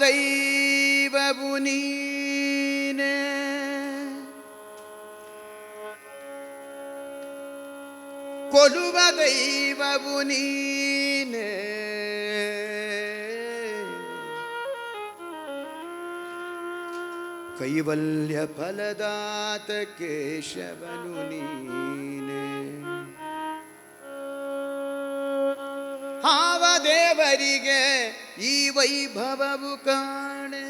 ಕಾವದೈವವು ನೀನೆ ಕೊಲುವ ದೈವವು ನೀನೆ ಕೈವಲ್ಯ ಫಲದಾತ ಕೇಶವನು ನೀನೆ ಆವ ದೇವರಿಗೆ ಈ ವೈಭವವು ಕಾಣೆ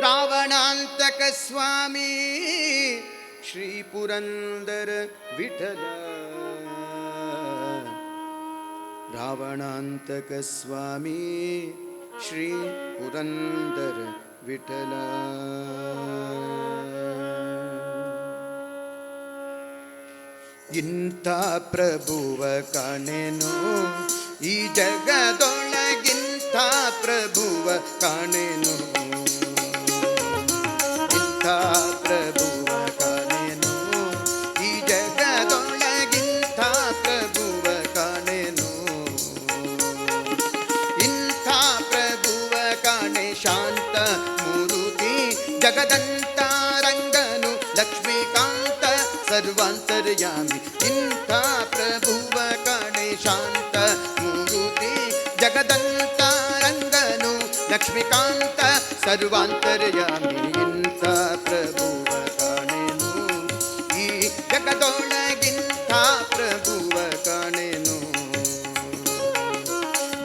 ರಾವಣಾಂತಕ ಸ್ವಾಮಿ ಶ್ರೀ ಪುರಂದರ ವಿಠಲ ರಾವಣಾಂತಕ ಸ್ವಾಮಿ ಶ್ರೀ ಪುರಂದರ ವಿಠಲ ಇಂಥ ಪ್ರಭುವ ಕಾಣೆನು ಈ ಜಗದೊಳಗಿಂಥ ಪ್ರಭುವ ಕಾಣೆನು ಇಂಥ ಪ್ರಭುವ ಕಾಣೆನು ಈ ಜಗದೊಳಗಿಂಥ ಪ್ರಭುವ ಕಾಣೆನು ಇಂಥ ಪ್ರಭುವ ಕಾಣೆ ಶಾಂತ ಮೂರುತಿ ಜಗದಂತ ರಂಗನು ಲಕ್ಷ್ಮೀಕಾಂತ ಸರ್ವಾಂತರ್ಯಾಮಿ ಇಂಥ ಪ್ರಭುವ ಕಾಣೆ ಶಾಂತ ಮೂರುತಿ ಜಗದಂತ ರಂಗನು ಲಕ್ಷ್ಮೀಕಾಂತ ಸರ್ವಾಂತರ್ಯಾಮಿ ಇಂಥ ಪ್ರಭುವ ಕಾಣೆನು ಈ ಜಗದೊಳಗಿಂಥ ಪ್ರಭುವ ಕಾಣೆನು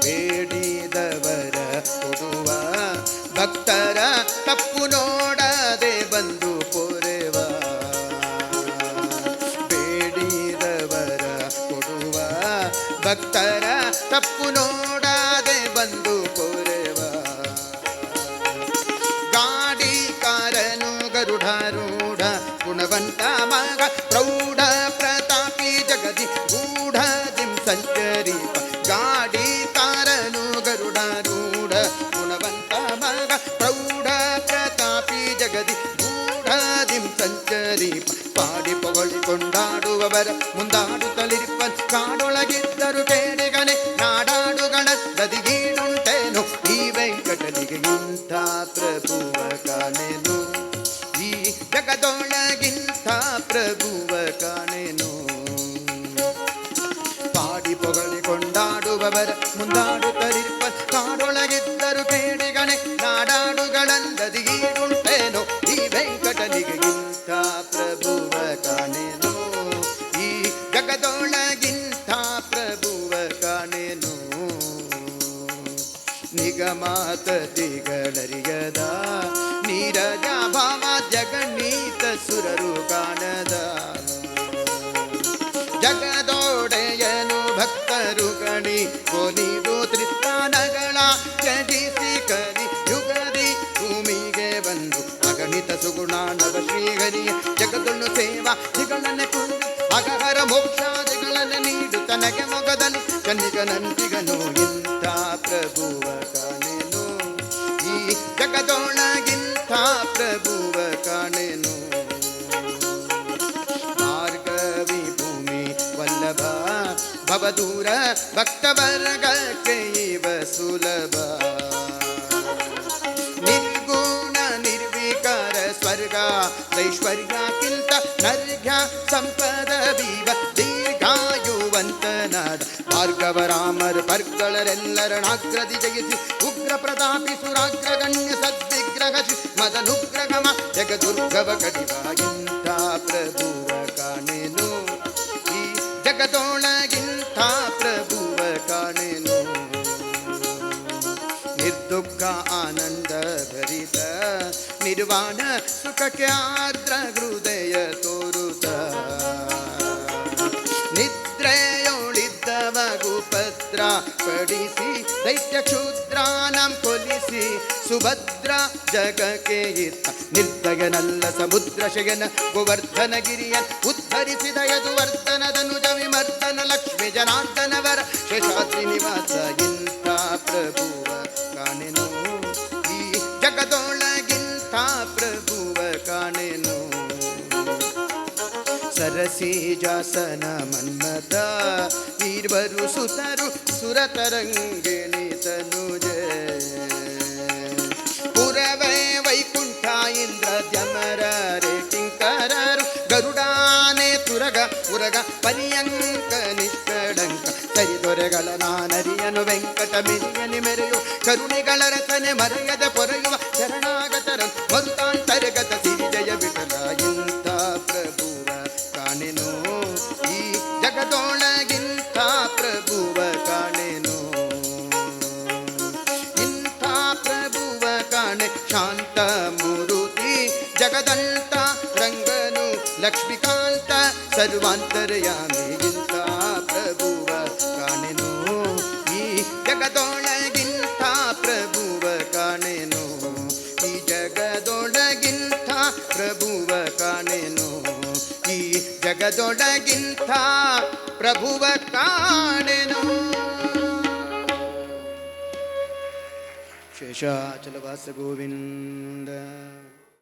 ಬೇಡಿದವರ ಕೊಡುವ ಭಕ್ತರ ತಪ್ಪು ನೋಡದೆ ಬಂದು ಪೊರೆವ ಬೇಡಿದವರ ಕೊಡುವ ಭಕ್ತರ ತಪ್ಪು ನೋಡದೆ ಬಂದು ಪೊರೆವ ಗಾಡಿಕಾರನು ಗರುಡಾರೂಢ ಗುಣವಂತ ಮಗ ಪ್ರೌಢ ಪ್ರತಾಪಿ ಜಗದಿ ಗೂಢ ದಿಂ ಸಂಚರೀಪ ಗಾಡಿಕಾರನು ಗರುಡಾರೂಢ ಗುಣವಂತ ಮಗ ಪ್ರೌಢ ಪ್ರತಾಪಿ ಜಗದಿ ಗೂಢ ದಿಂ ಸಂಚರೀಪ ಪಾಡಿ ಪೊಗಳಿಕೊಂಡಾಡುವವರ ಮುಂದಾಡುತ್ತಲಿರಿಪ್ಪನ್ ಕಾಡೊಳಗಿದ್ದರು ಕೇಳಿಗನೆ ನಾಡಾಡುಗಳ ಗದಿಗೀಡುಂಟೇನು ಈ ವೆಂಕಟನಿಗೆ ಇಂಥ ಪ್ರಭುವ ಕಾಣೆನು ಈ ಜಗದೊಳಗಿಂಥ ಪ್ರಭುವ ಕಾಣೆನು ಪಾಡಿ ಪೊಗಳಿಕೊಂಡಾಡುವವರ ಮುಂದಾಡುತ್ತಲಿರಿಪ್ಪನ್ ಕಾಡೊಳಗಿದ್ದರು ಕೇಳಿಗನೆ ನಾಡಾಡುಗಳಂದದಿಗೀಡುಂಟೇನು ಈ ವೆಂಕಟನಿಗೆ ಇಂಥ ಪ್ರಭುವ ಕಾಣೆನು ಈ ಜಗದೊಳಗಿಂಥ ಪ್ರಭುವ ಕಾಣೆನು ನಿಗಮಾತತಿಗಳರಿಯದ ನೀರಜ ಭಾವ ಜಗನ್ನೀತ ಸುರರು ಕಾಣದ ಜಗದೊಡೆಯನು ಭಕ್ತರು ಗಣಿ ಕೊಲಿದು ತ್ರಿಸ್ಥಾನಗಳ ತ್ಯಜಿಸಿ ಕಲಿ ಯುಗದಿ ಭೂಮಿಗೆ ಬಂದು ಅಗಣಿತ ಸುಗುಣಾನವ ಶ್ರೀಹರಿಯ ಜಗದೊಳು ಸೇವಾ ದಿಗಳನ್ನೇ ಕೊಂಡು ಅಗಹರ ಮೋಕ್ಷಾದಿಗಳನ್ನು ನೀಡು ತನಗೆ ಮೊಗದಲ್ಲಿ ಕನ್ನಿಗನಂತಿಗನು ಇಂಥ ಪ್ರಭುವ ಕಾಣೆನು ಈ ಜಗದೊಳಗಿಂಥ ಪ್ರಭುವ ಕಾಣೆನು ಭಾರ್ಗವಿ ಭೂಮಿ ವಲ್ಲಭ ಭವದೂರ ಭಕ್ತವರ್ಗಕ್ಕೆ ಇವ ಸುಲಭ ನಿರ್ಗುಣ ನಿರ್ವಿಕಾರ ಸ್ವರ್ಗ ಐಶ್ವರ್ಯಕ್ಕಿಂತ ನರ್ಘ್ಯ ಸಂಪದ ಬೀವ ದೀರ್ಘಾಯುವಂತನಾದ ಭಾರ್ಗವ ರಾಮರ ಪರ್ಗಳರೆಲ್ಲರನಾಗ್ರದಿ ಜಯಿಸಿ ಉಗ್ರ ಪ್ರತಾಪಿ ಸುರಾಗ್ರಗಣ್ಯ ಸದ್ವಿಗ್ರಹ ಮದನುಗ್ರಹಮ ಜಗದುರ್ಗವ ಕಡಿವ ಇಂಥ ಪ್ರಭುವ ಕಾಣೆನು ಈ ಜಗದೊಳಗಿಂಥ ಪ್ರಭುವ ಕಾಣೆನು ನಿರ್ದುಃಖ ಆನಂದ ಭರಿತ ನಿರ್ವಾಣ ಸುಖಕ್ಕೆ ಆರ್ದ್ರ ಹೃದಯ ತೋರುತ್ತ ನಿದ್ರೆಯೊಳಿದ್ದ ಮಗುಪತ್ರ ಪಡಿಸಿ ದೈತ್ಯ ಕ್ಷುದ್ರಾನಂ ಕೊಲಿಸಿ ಸುಭದ್ರ ಜಗಕ್ಕೆ ಇತ್ತ ನಿರ್ದಯನಲ್ಲ ಸಮುದ್ರ ಶಯನ ಗೋವರ್ಧನಗಿರಿಯನ್ ಉದ್ಧರಿಸಿದ ಯದುವರ್ಧನದನುಜ ವಿಮರ್ದನ ಲಕ್ಷ್ಮೀ ಜನಾರ್ದನವರ ಶೇಷಾದ್ರಿ ನಿವಾಸ ಇಂಥ ಪ್ರಭುವ ಕಾಣೆನು ಈ ಜಗದೊಳಗಿಂಥ ಪ್ರಭುವ ಕಾಣೆನು ಸರಸೀಜಾಸನ ಮನ್ಮಥ ವೀರ ಇರುವರು ಸುತರು ಸುರತರಂಗಿಣಿ ತನುಜೆ ಪುರವೇ ವೈಕುಂಠ ಇಂದ್ರ ದ್ಯಮರರೆ ಕಿಂಕರರು ಗರುಡಾನೆ ತುರಗ ಉರಗ ಪರ್ಯಂಕ ನಿಷ್ಕಳಂಕ ಸರಿದೊರೆಗಳ ನಾನರಿಯನು ವೆಂಕಟ ಮಿರಿಯನಿ ಮೆರೆಯು ಕರುಣಿಗಳ ರಚನೆ ಮರೆಯದ ಪೊರೆಯುವ ಶರಣಾಗತರ ಮರುತಾಂತರ್ಗತ ಸಿರಿಜಯ ವಿಠಲ ಇಂಥ ಪ್ರಭುವ ಕಾಣೆನು ಈ ಜಗದೊಳಗಿಂಥ ಪ್ರಭುವ ಕಾಣೆನು ಇಂಥ ಪ್ರಭುವ ಕಾಣೆ ಶಾಂತ ಮೂರುತಿ ಜಗದಂತ ರಂಗನು ಲಕ್ಷ್ಮೀಕಾಂತ ಸರ್ವಾಂತರ್ಯಾಮಿ ಇಂಥ ಪ್ರಭುವ ಕಾಣೆನು ಈ ಜಗದೊಳಗಿಂಥ ಪ್ರಭುವ ಕಾಣೆನು ಈ ಜಗದೊಳಗಿಂಥ ಪ್ರಭುವ ಕಾಣೆನು ಈ ಜಗದೊಳಗಿಂಥ ಪ್ರಭುವ ಕಾಣೆನು. ಶೇಷಾಚಲವಾಸ ಗೋವಿಂದ.